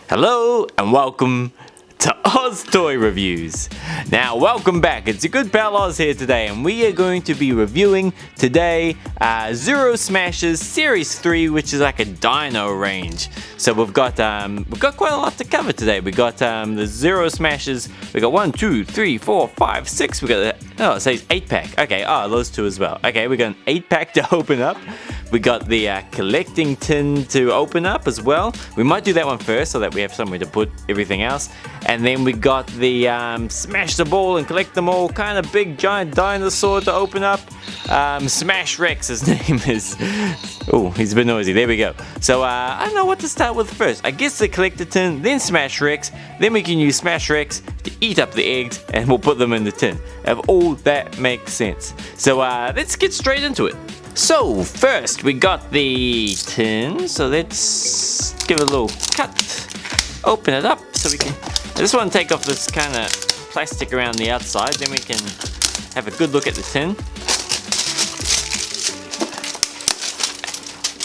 Hello and welcome to OzToyReviews. Now welcome back, it's your good pal Oz here today, and we are going to be reviewing today Zuru Smashers Series 3, which is like a dino range. So we've got quite a lot to cover today. We got the Zuru Smashers, we got 1, 2, 3, 4, 5, 6, we got it says 8-pack. Okay, those two as well. Okay, we got an 8-pack to open up. We got the collecting tin to open up as well. We might do that one first so that we have somewhere to put everything else. And then we got the smash the ball and collect them all kind of big giant dinosaur to open up. Smash Rex, his name is. Oh, he's a bit noisy. There we go. So I don't know what to start with first. I guess the collector tin, then Smash Rex. Then we can use Smash Rex to eat up the eggs and we'll put them in the tin. If all that makes sense. So let's get straight into it. So first we got the tin, so let's give it a little cut, open it up so we can, I just want to take off this kind of plastic around the outside, then we can have a good look at the tin.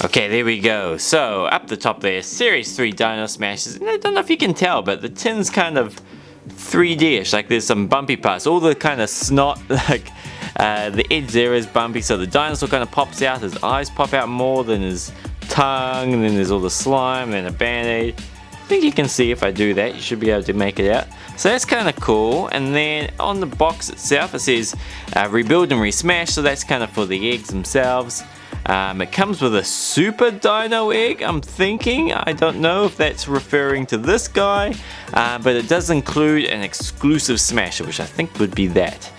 Okay, there we go. So up the top there, Series 3 Dino Smashers, and I don't know if you can tell, but the tin's kind of 3D-ish, like there's some bumpy parts, all the kind of snot, like the edge there is bumpy, so the dinosaur kind of pops out, his eyes pop out more than his tongue, and then there's all the slime and a band-aid. I think you can see if I do that, you should be able to make it out. So that's kind of cool, and then on the box itself it says rebuild and resmash, so that's kind of for the eggs themselves. It comes with a super dino egg, I'm thinking. I don't know if that's referring to this guy, but it does include an exclusive smasher, which I think would be that.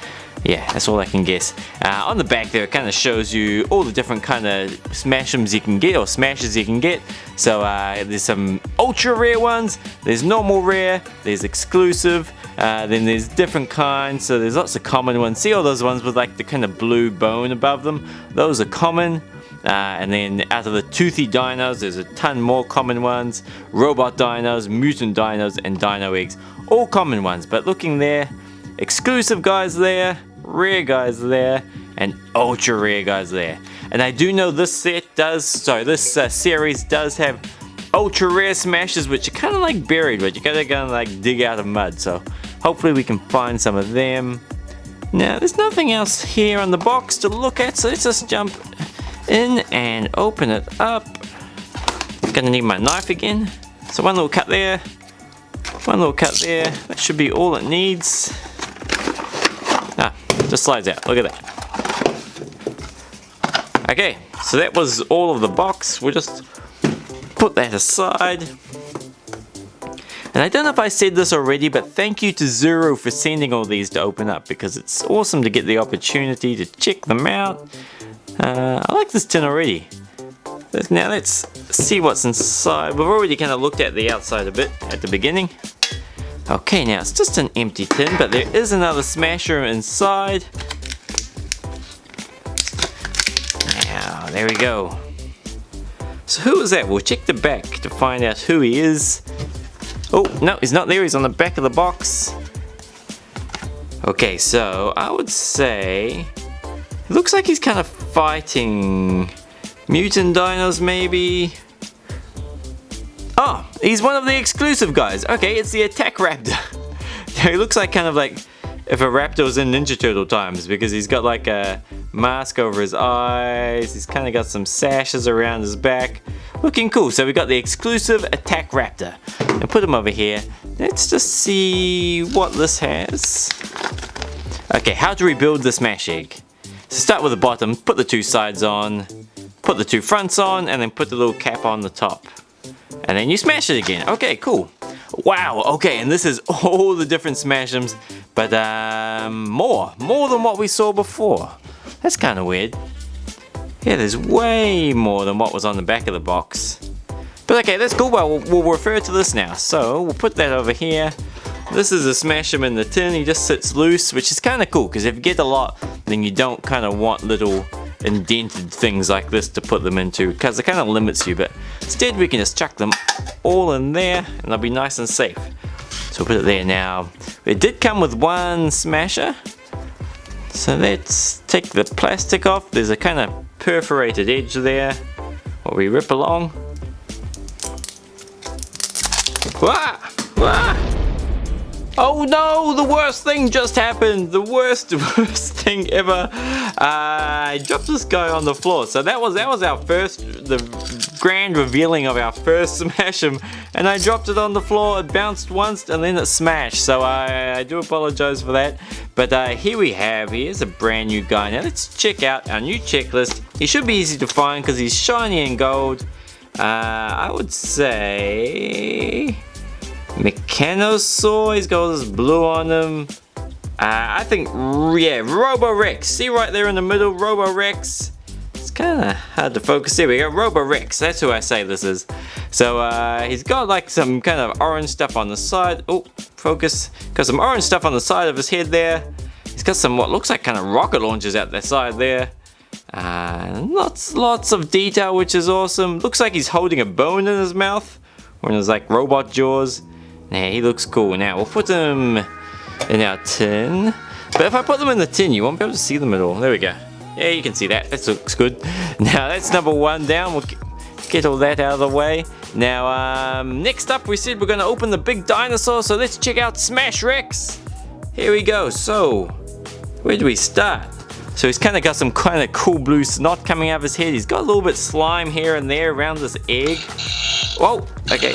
Yeah, that's all I can guess. On the back there, it kind of shows you all the different kind of smashems you can get, or smashes you can get. So there's some ultra rare ones, there's normal rare, there's exclusive, then there's different kinds, so there's lots of common ones. See all those ones with like the kind of blue bone above them? Those are common. And then out of the toothy dinos, there's a ton more common ones. Robot dinos, mutant dinos, and dino eggs. All common ones, but looking there, exclusive guys there, rare guys there, and ultra rare guys there. And I do know this set does, this series does have ultra rare smashes, which are kind of like buried, but you gotta go and like dig out of mud. So hopefully we can find some of them. Now there's nothing else here on the box to look at, so let's just jump in and open it up. Gonna need my knife again. So one little cut there, one little cut there. That should be all it needs. Just slides out, look at that. Okay, so that was all of the box. We'll just put that aside. And I don't know if I said this already, but thank you to Zuru for sending all these to open up, because it's awesome to get the opportunity to check them out. I like this tin already. Now let's see what's inside. We've already kind of looked at the outside a bit at the beginning. Okay, now it's just an empty tin, but there is another smasher inside. Now, there we go. So who is that? We'll check the back to find out who he is. Oh, no, he's not there. He's on the back of the box. Okay, so I would say it looks like he's kind of fighting mutant dinos, maybe. Oh, he's one of the exclusive guys. Okay, it's the Attack Raptor. He looks like kind of like if a raptor was in Ninja Turtle times, because he's got like a mask over his eyes. He's kind of got some sashes around his back. Looking cool. So we got the exclusive Attack Raptor. And put him over here. Let's just see what this has. Okay, how to rebuild the smash egg. So start with the bottom, put the two sides on, put the two fronts on, and then put the little cap on the top. And then you smash it again. Okay, cool. Wow, okay, and this is all the different smashems, but more than what we saw before. That's kind of weird. Yeah, there's way more than what was on the back of the box. But okay, that's cool. Well, we'll refer to this now. So we'll put that over here. This is a smashem in the tin. He just sits loose, which is kind of cool, because if you get a lot, then you don't kind of want little indented things like this to put them into, because it kind of limits you. But instead we can just chuck them all in there and they'll be nice and safe. So we'll put it there now. It did come with one smasher, so let's take the plastic off. There's a kind of perforated edge there, what we rip along. Ah! Ah! Oh no, the worst thing just happened. The worst thing ever. I dropped this guy on the floor. So that was our first, the grand revealing of our first smash him. And I dropped it on the floor, it bounced once and then it smashed. So I do apologize for that. But here's a brand new guy. Now let's check out our new checklist. He should be easy to find because he's shiny and gold. I would say Dinosaur, he's got this blue on him. I think, yeah, Robo Rex. See right there in the middle, Robo Rex. It's kind of hard to focus. There we go, Robo Rex. That's who I say this is. So he's got like some kind of orange stuff on the side. Oh, focus. Got some orange stuff on the side of his head there. He's got some what looks like kind of rocket launchers out the side there. Lots of detail, which is awesome. Looks like he's holding a bone in his mouth, or in his like robot jaws. Yeah, he looks cool. Now we'll put them in our tin. But if I put them in the tin, you won't be able to see them at all. There we go. Yeah, you can see that. That looks good. Now that's number one down. We'll get all that out of the way. Now, next up, we said we're going to open the big dinosaur. So let's check out Smash Rex. Here we go. So, where do we start? So he's kind of got some kind of cool blue snot coming out of his head. He's got a little bit of slime here and there around this egg. Whoa, okay.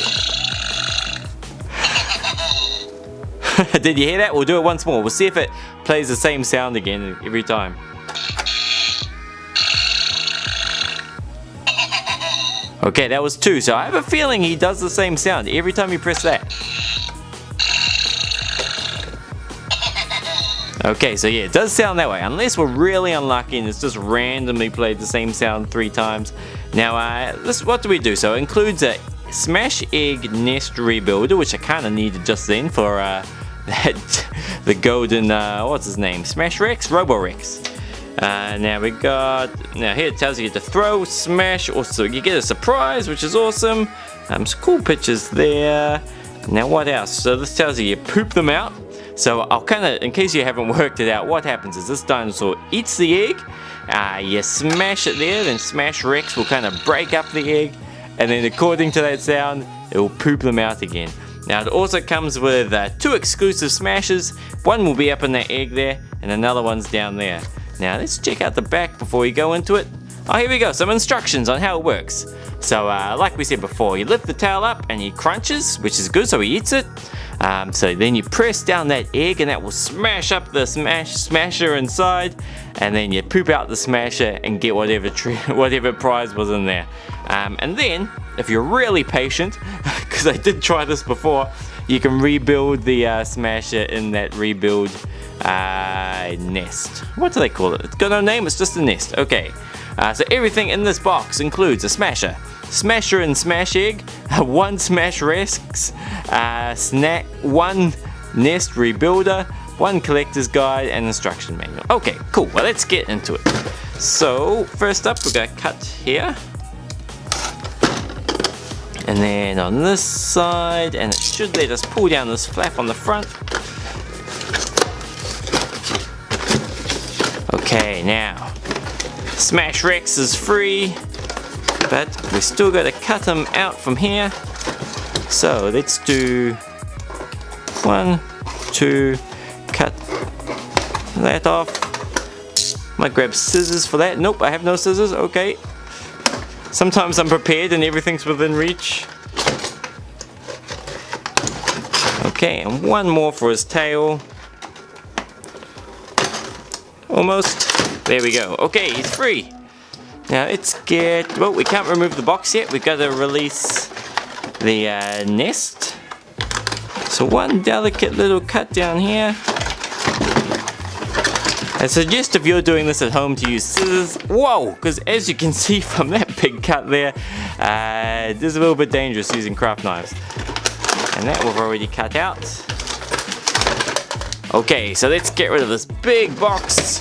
Did you hear that? We'll do it once more. We'll see if it plays the same sound again every time. Okay, that was 2. So I have a feeling he does the same sound every time you press that. Okay, so yeah, it does sound that way, unless we're really unlucky and it's just randomly played the same sound 3 times. Now, what do we do? So it includes a Smash Egg Nest Rebuilder, which I kind of needed just then for the golden, what's his name? Smash Rex? Robo Rex. Now here it tells you to throw, smash, also you get a surprise, which is awesome. Some cool pictures there. Now what else? So this tells you poop them out. So I'll kind of, in case you haven't worked it out, what happens is this dinosaur eats the egg, you smash it there, then Smash Rex will kind of break up the egg, and then according to that sound, it will poop them out again. Now it also comes with 2 exclusive smashes. One will be up in that egg there, and another one's down there. Now let's check out the back before we go into it. Oh, here we go, some instructions on how it works. So like we said before, you lift the tail up and he crunches, which is good, so he eats it. So then you press down that egg and that will smash up the smasher inside, and then you poop out the smasher and get whatever prize was in there. And then, if you're really patient, because I did try this before, you can rebuild the smasher in that rebuild nest. What do they call it? It's got no name, it's just a nest. Okay. So everything in this box includes a smasher and smash egg, 1 Smash Rex, 1 nest rebuilder, 1 collector's guide, and instruction manual. Okay, cool. Well, let's get into it. So first up, we're gonna cut here, and then on this side, and it should let us pull down this flap on the front. Okay, now Smash Rex is free, but we still got to cut him out from here. So let's do 1, 2, cut that off. Might grab scissors for that. Nope, I have no scissors. Okay. Sometimes I'm prepared and everything's within reach. Okay, and 1 more for his tail. Almost. There we go. Okay, he's free. Now let's get, well, we can't remove the box yet. We've got to release the nest. So 1 delicate little cut down here. I suggest if you're doing this at home to use scissors. Whoa, because as you can see from that big cut there, it is a little bit dangerous using craft knives. And that we've already cut out. Okay, so let's get rid of this big box.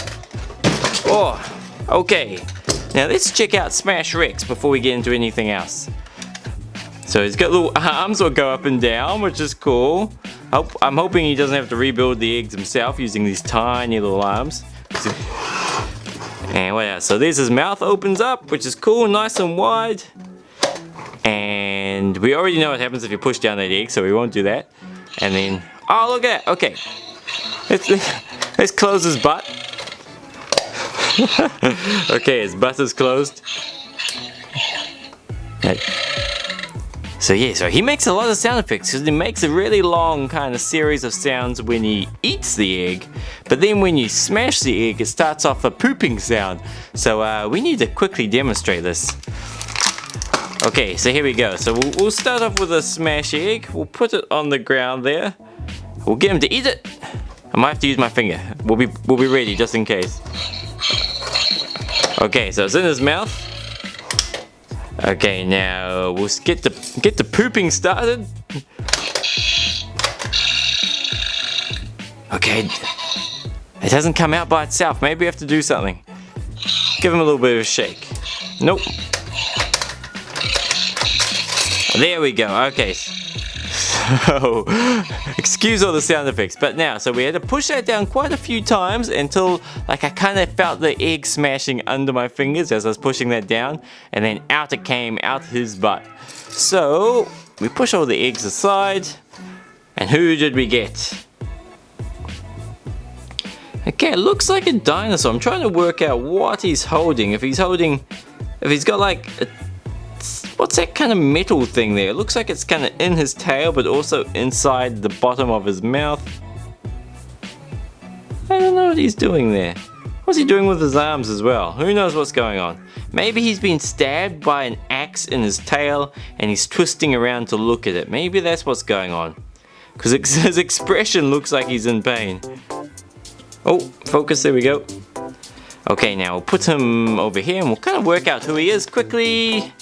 Oh, okay. Now let's check out Smash Rex before we get into anything else. So he's got little arms that go up and down, which is cool. I'm hoping he doesn't have to rebuild the eggs himself using these tiny little arms. And what else? So there's his mouth opens up, which is cool, nice and wide. And we already know what happens if you push down that egg, so we won't do that. And then, oh, look at that. Okay, let's close his butt. Okay, his butt is closed. Okay. So yeah, so he makes a lot of sound effects because he makes a really long kind of series of sounds when he eats the egg, but then when you smash the egg, it starts off a pooping sound. So we need to quickly demonstrate this. Okay, so here we go. So we'll start off with a smash egg. We'll put it on the ground there. We'll get him to eat it. I might have to use my finger. We'll be ready just in case. Okay, so it's in his mouth. Okay, now we'll get the pooping started. Okay, it hasn't come out by itself. Maybe we have to do something. Give him a little bit of a shake. Nope. There we go. Okay. So, excuse all the sound effects, but now, so we had to push that down quite a few times until, like, I kind of felt the egg smashing under my fingers as I was pushing that down, and then out it came, out his butt. So, we push all the eggs aside, and who did we get? Okay, it looks like a dinosaur. I'm trying to work out what he's holding. If he's got like what's that kind of metal thing there? It looks like it's kind of in his tail, but also inside the bottom of his mouth. I don't know what he's doing there. What's he doing with his arms as well? Who knows what's going on? Maybe he's been stabbed by an axe in his tail and he's twisting around to look at it. Maybe that's what's going on. Because his expression looks like he's in pain. Oh, focus, there we go. Okay, now we'll put him over here and we'll kind of work out who he is quickly.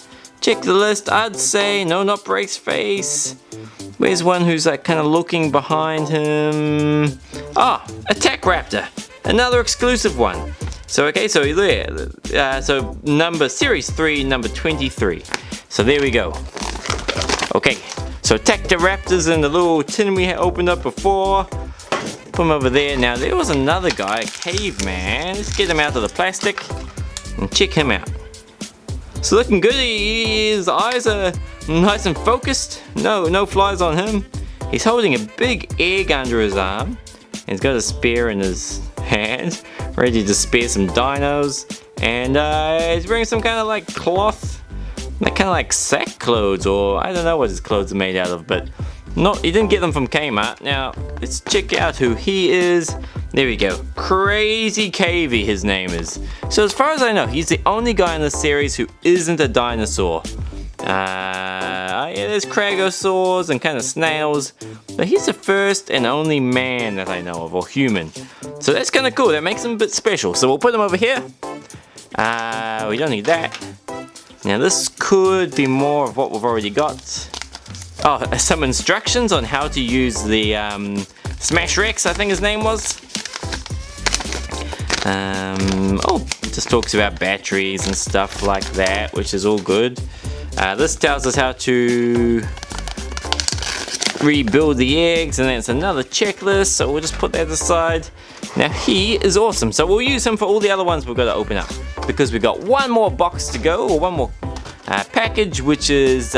Check the list. I'd say, no, not Brace Face. Where's one who's like kind of looking behind him? Ah, Attack Raptor. Another exclusive one. So okay, so there. So series 3, number 23. So there we go. Okay, so Attack the Raptors in the little tin we had opened up before. Put him over there. Now there was another guy, a caveman. Let's get him out of the plastic and check him out. So looking good, his eyes are nice and focused. No flies on him. He's holding a big egg under his arm. And he's got a spear in his hand, ready to spear some dinos. And he's wearing some kind of like cloth, like kind of like sack clothes, or I don't know what his clothes are made out of, but he didn't get them from Kmart. Now let's check out who he is. There we go. Crazy Cavey, his name is. So as far as I know, he's the only guy in the series who isn't a dinosaur. Yeah, there's Cragosaurs and kind of snails, but he's the first and only man that I know of, or human. So that's kind of cool. That makes him a bit special. So we'll put him over here. We don't need that. Now this could be more of what we've already got. Oh, some instructions on how to use the Smash Rex, I think his name was. It just talks about batteries and stuff like that, which is all good. This tells us how to rebuild the eggs, and then it's another checklist, so we'll just put that aside. Now he is awesome, so we'll use him for all the other ones we've got to open up, because we've got one more box to go, or one more package, which is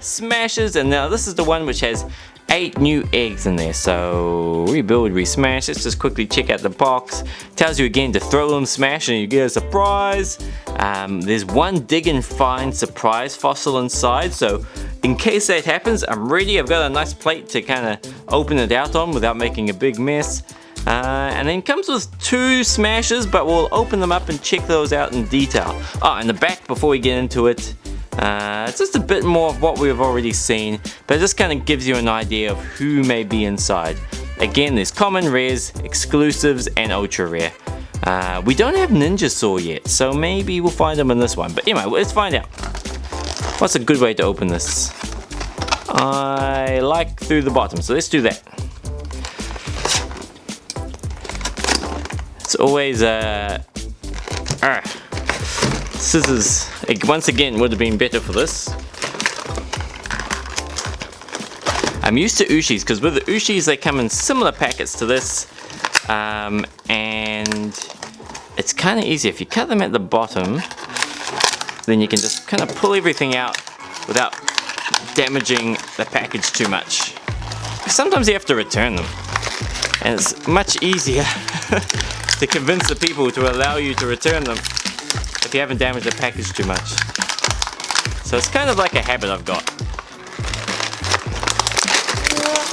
Smashers, and now this is the one which has 8 new eggs in there. So rebuild, resmash. Let's just quickly check out the box. Tells you again to throw them, smash, and you get a surprise. There's one dig and find surprise fossil inside, so in case that happens, I'm ready. I've got a nice plate to kind of open it out on without making a big mess. And then comes with 2 Smashers, but we'll open them up and check those out in detail. Oh, and the back, before we get into it, it's just a bit more of what we've already seen, but it just kind of gives you an idea of who may be inside. Again, there's common, rares, exclusives, and ultra rare. We don't have Ninjasaur yet, so maybe we'll find them in this one. But anyway, let's find out. What's a good way to open this? I like through the bottom, so let's do that. It's always scissors, once again, would have been better for this. I'm used to Ushis, because with the Ushis they come in similar packets to this, and it's kind of easy. If you cut them at the bottom, then you can just kind of pull everything out without damaging the package too much. Sometimes you have to return them, and it's much easier to convince the people to allow you to return them if you haven't damaged the package too much. So it's kind of like a habit I've got.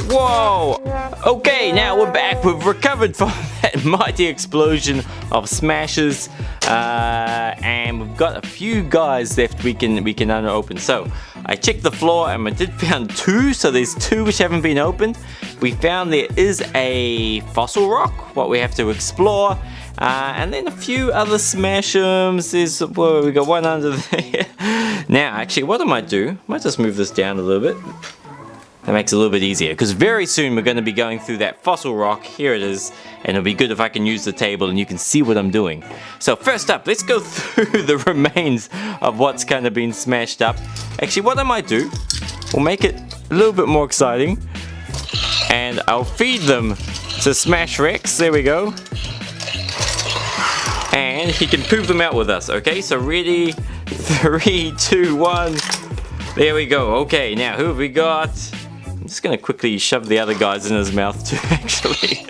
Whoa! Okay, now we're back. We've recovered from that mighty explosion of Smashers, and we've got a few guys left we can unopen. So I checked the floor and I did found 2, so there's 2 which haven't been opened. We found there is a fossil rock, what we have to explore, and then a few other Smashers. There's, well, we got one under there. Now, actually, what I might do, I might just move this down a little bit. That makes it a little bit easier, because very soon we're going to be going through that fossil rock. Here it is, and it'll be good if I can use the table and you can see what I'm doing. So first up, let's go through the remains of what's kind of been smashed up. Actually, what I might do, we'll make it a little bit more exciting, and I'll feed them to Smash Rex. There we go. And he can poop them out with us, okay? So ready, 3, 2, 1. There we go. Okay, now who have we got? I'm just gonna quickly shove the other guys in his mouth too, actually.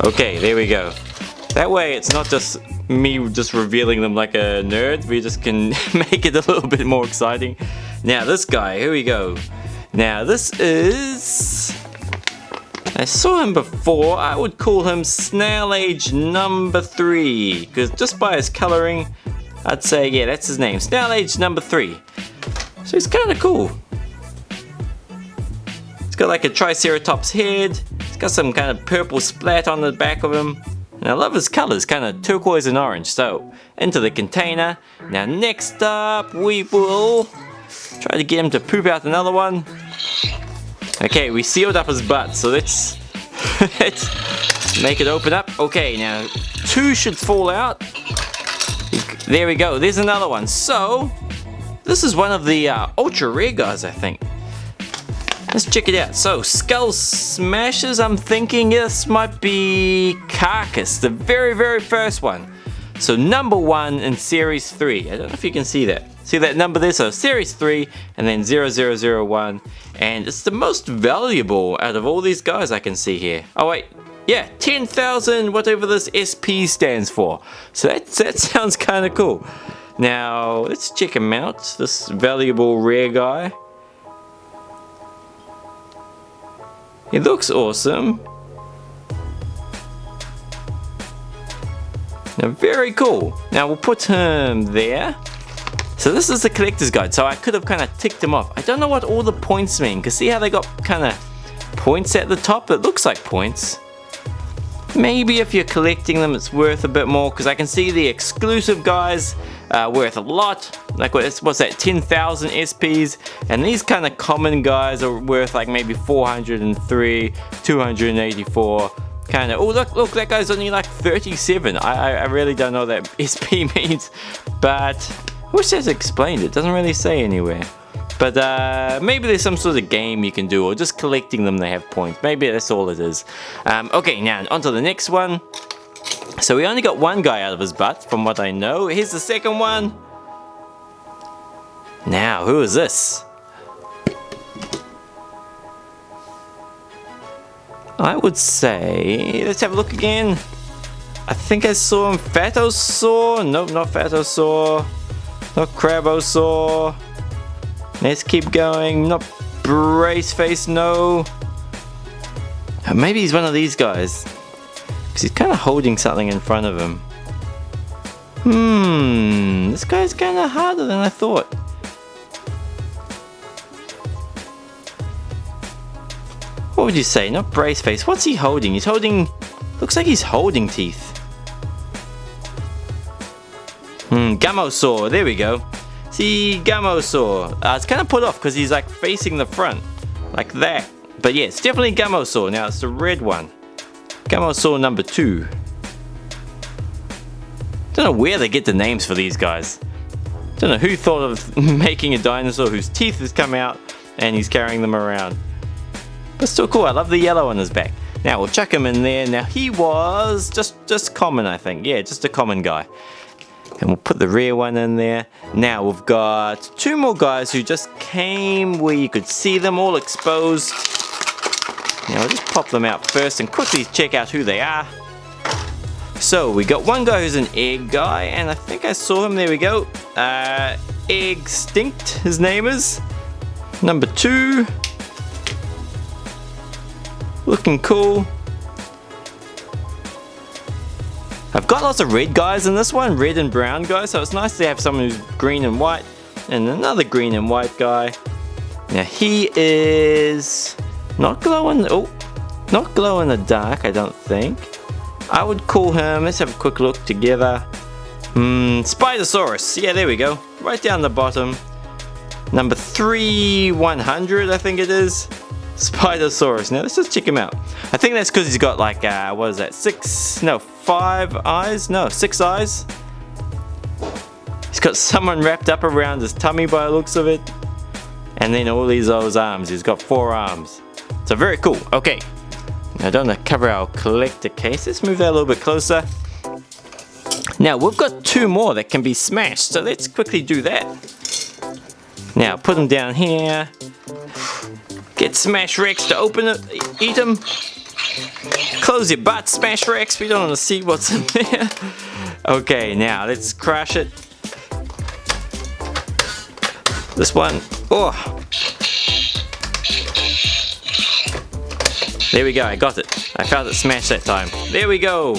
Okay, there we go. That way it's not just me just revealing them like a nerd. We just can make it a little bit more exciting. Now this guy, here we go. Now this is... I saw him before. I would call him Snail Age number 3, because just by his coloring, I'd say, yeah, that's his name. Snail Age number 3. So he's kind of cool. He's got like a Triceratops head. He's got some kind of purple splat on the back of him. And I love his colors, kind of turquoise and orange. So, into the container. Now next up, we will try to get him to poop out another one. Okay, we sealed up his butt, so let's make it open up. Okay, now 2 should fall out. There we go, there's another one. So, this is one of the ultra rare guys, I think. Let's check it out. So, Skull Smashers, I'm thinking this might be Carcass, the very, very first one. So, number 1 in Series 3. I don't know if you can see that. See that number there? So, Series 3 and then 0001. And it's the most valuable out of all these guys I can see here. Oh, wait. Yeah, 10,000, whatever this SP stands for. So that sounds kind of cool. Now, let's check him out, this valuable rare guy. He looks awesome. Now, very cool. Now, we'll put him there. So this is the collector's guide, so I could have kind of ticked them off. I don't know what all the points mean, because see how they got kind of points at the top? It looks like points. Maybe if you're collecting them, it's worth a bit more, because I can see the exclusive guys worth a lot. Like, what's that, 10,000 SPs? And these kind of common guys are worth like maybe 403, 284. Kind of, oh look, that guy's only like 37. I really don't know what that SP means, but I wish that's explained. It doesn't really say anywhere. But maybe there's some sort of game you can do, or just collecting them they have points. Maybe that's all it is. Okay, now on to the next one. So we only got one guy out of his butt, from what I know. Here's the second one. Now, who is this? I would say, let's have a look again. I think I saw him. Fatosaur? Nope, not Fatosaur. Not Crabosaur. Let's keep going. Not Braceface, no. Maybe he's one of these guys. Because he's kind of holding something in front of him. This guy's kind of harder than I thought. What would you say? Not Braceface. What's he holding? He's holding... Looks like he's holding teeth. Gamosaur. There we go. See, Gamosaur. It's kind of put off because he's like facing the front. Like that. But yeah, it's definitely Gamosaur. Now it's the red one. Gamosaur number 2. Don't know where they get the names for these guys. Don't know who thought of making a dinosaur whose teeth has come out and he's carrying them around. But still cool. I love the yellow on his back. Now we'll chuck him in there. Now he was just common, I think. Yeah, just a common guy. And we'll put the rear one in there. Now we've got 2 more guys who just came where you could see them all exposed. Now I'll just pop them out first and quickly check out who they are. So we got one guy who's an egg guy, and I think I saw him, there we go. Extinct, his name is. Number 2. Looking cool. I've got lots of red guys in this one, red and brown guys, so it's nice to have someone who's green and white, and another green and white guy. Now he is not glow in the dark, I don't think. I would call him, let's have a quick look together. Spidersaurus, yeah, there we go. Right down the bottom. Number 3100, I think it is. Spidersaurus. Now let's just check him out. I think that's because he's got like, what is that, 5 eyes? No, 6 eyes. He's got someone wrapped up around his tummy by the looks of it. And then all those arms. He's got 4 arms. So very cool. Okay. Now don't want to cover our collector case. Let's move that a little bit closer. Now we've got 2 more that can be smashed. So let's quickly do that. Now put them down here. Get Smash Rex to open it. Eat them. Close your butt, Smash Rex. We don't want to see what's in there. Okay, now let's crush it. This one. Oh. There we go, I got it. I found it smashed that time. There we go.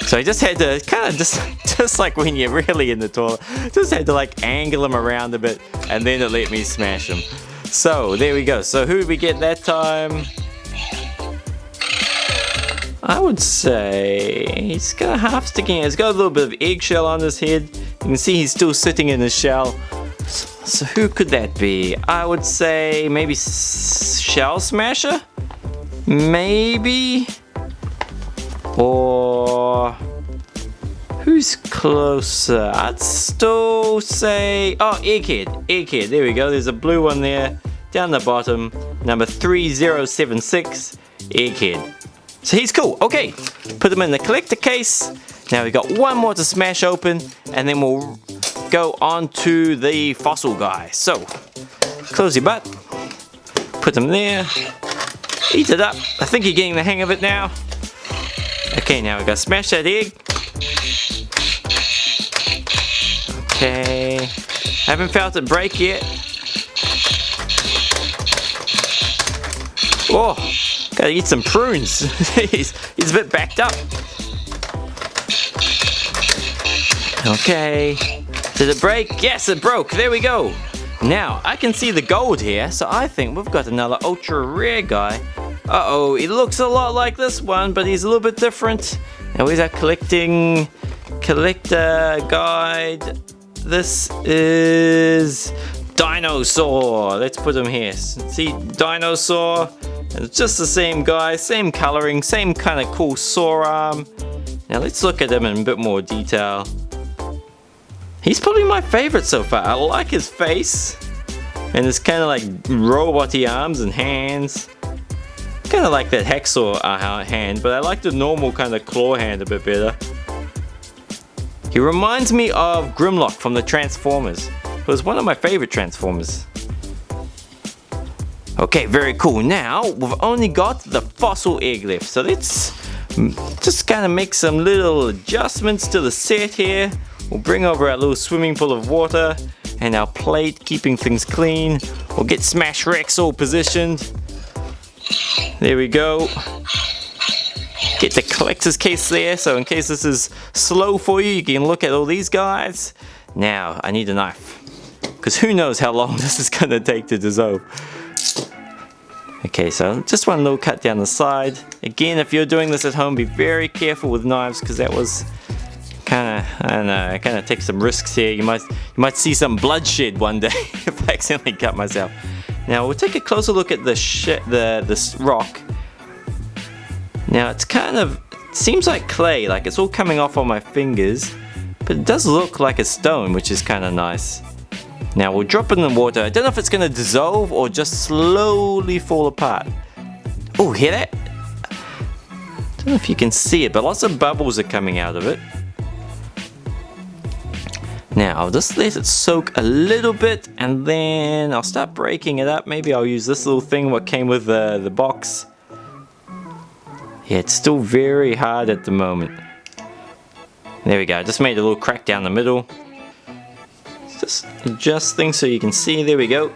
So I just had to kind of just like when you're really in the toilet, just had to like angle them around a bit, and then it let me smash them. So there we go. So who did we get that time? I would say he's got a half sticking. He's got a little bit of eggshell on his head. You can see he's still sitting in his shell. So who could that be? I would say maybe Shell Smasher? Maybe? Or who's closer? I'd still say, oh, Egghead, there we go, there's a blue one there, down the bottom, number 3076, Egghead. So he's cool. Okay, put him in the collector case. Now we've got 1 more to smash open, and then we'll go on to the fossil guy. So, close your butt, put him there, eat it up. I think you're getting the hang of it now. Okay, now we gotta smash that egg. Okay, haven't felt it break yet. Oh, gotta eat some prunes. he's a bit backed up. Okay, did it break? Yes, it broke. There we go. Now I can see the gold here, so I think we've got another ultra rare guy. Uh-oh, he looks a lot like this one, but he's a little bit different. Now here's our collector guide. This is Dinosaur. Let's put him here. See, Dinosaur. It's just the same guy, same coloring, same kind of cool saw arm. Now let's look at him in a bit more detail. He's probably my favorite so far. I like his face. And it's kind of like robot-y arms and hands. Kind of like that hacksaw hand, but I like the normal kind of claw hand a bit better. He reminds me of Grimlock from the Transformers. It was one of my favorite Transformers. Okay, very cool. Now, we've only got the fossil egg left, so let's just kind of make some little adjustments to the set here. We'll bring over our little swimming pool of water and our plate, keeping things clean. We'll get Smash Rex all positioned. There we go. Get the collector's case there, so in case this is slow for you, you can look at all these guys. Now, I need a knife, because who knows how long this is going to take to dissolve. Okay, so just one little cut down the side. Again, if you're doing this at home, be very careful with knives, because that was kind of, I don't know, I kind of take some risks here. You might see some bloodshed one day if I accidentally cut myself. Now we'll take a closer look at this rock. Now it's kind of, seems like clay, like it's all coming off on my fingers, but it does look like a stone, which is kind of nice. Now we'll drop it in the water. I don't know if it's going to dissolve or just slowly fall apart. Oh, hear that? I don't know if you can see it, but lots of bubbles are coming out of it. Now I'll just let it soak a little bit and then I'll start breaking it up. Maybe I'll use this little thing what came with the box. Yeah, it's still very hard at the moment. There we go, I just made a little crack down the middle. Just adjust things so you can see, there we go.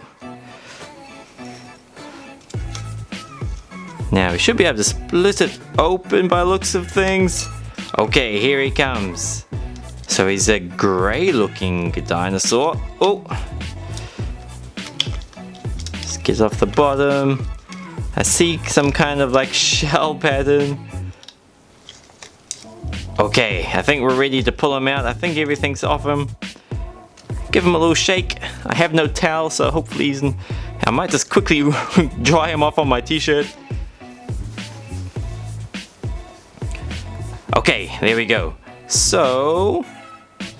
Now we should be able to split it open by looks of things. Okay, here he comes. So he's a grey looking dinosaur. Oh! Just get off the bottom. I see some kind of like shell pattern. Okay, I think we're ready to pull him out. I think everything's off him. Give him a little shake. I have no towel, so hopefully he's in... I might just quickly dry him off on my t-shirt. Okay, there we go. So,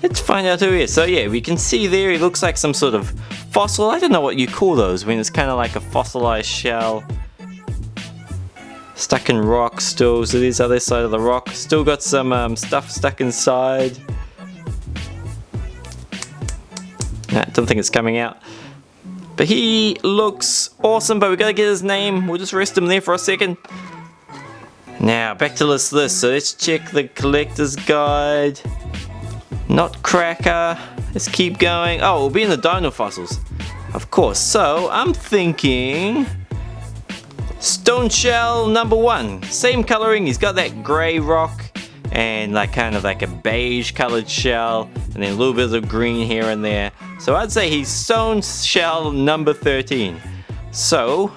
let's find out who he is. So yeah, we can see there he looks like some sort of fossil. I don't know what you call those when it's kind of like a fossilized shell. Stuck in rock still, so this other side of the rock. Still got some stuff stuck inside. Nah, don't think it's coming out. But he looks awesome, but we gotta get his name. We'll just rest him there for a second. Now, back to this list. So let's check the collector's guide. Nutcracker. Let's keep going. Oh, it'll be in the dino fossils. Of course. So, I'm thinking... Stone shell number 1. Same coloring. He's got that grey rock. And like kind of like a beige colored shell. And then a little bit of green here and there. So I'd say he's stone shell number 13. So...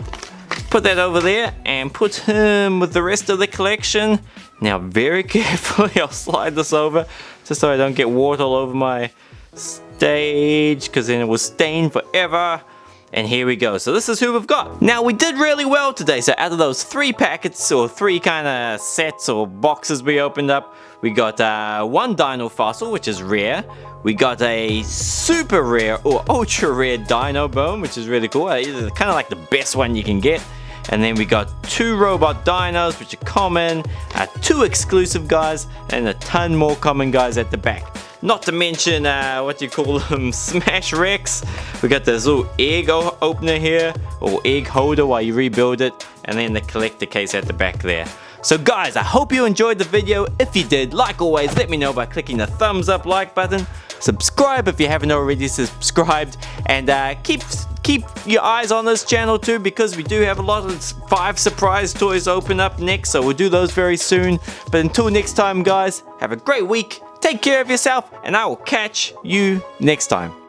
put that over there and put him with the rest of the collection. Now very carefully I'll slide this over just so I don't get water all over my stage because then it will stain forever. And here we go. So this is who we've got. Now we did really well today. So out of those 3 packets or 3 kind of sets or boxes we opened up, we got 1 dino fossil, which is rare. We got a super rare or ultra rare dino bone, which is really cool. Kind of like the best one you can get. And then we got 2 robot dinos, which are common, 2 exclusive guys, and a ton more common guys at the back. Not to mention, what do you call them, Smash Rex. We got this little egg opener here, or egg holder while you rebuild it, and then the collector case at the back there. So guys, I hope you enjoyed the video. If you did, like always, let me know by clicking the thumbs up like button. Subscribe if you haven't already subscribed, and keep your eyes on this channel too, because we do have a lot of 5 surprise toys open up next, so we'll do those very soon. But until next time guys, have a great week, take care of yourself, and I will catch you next time.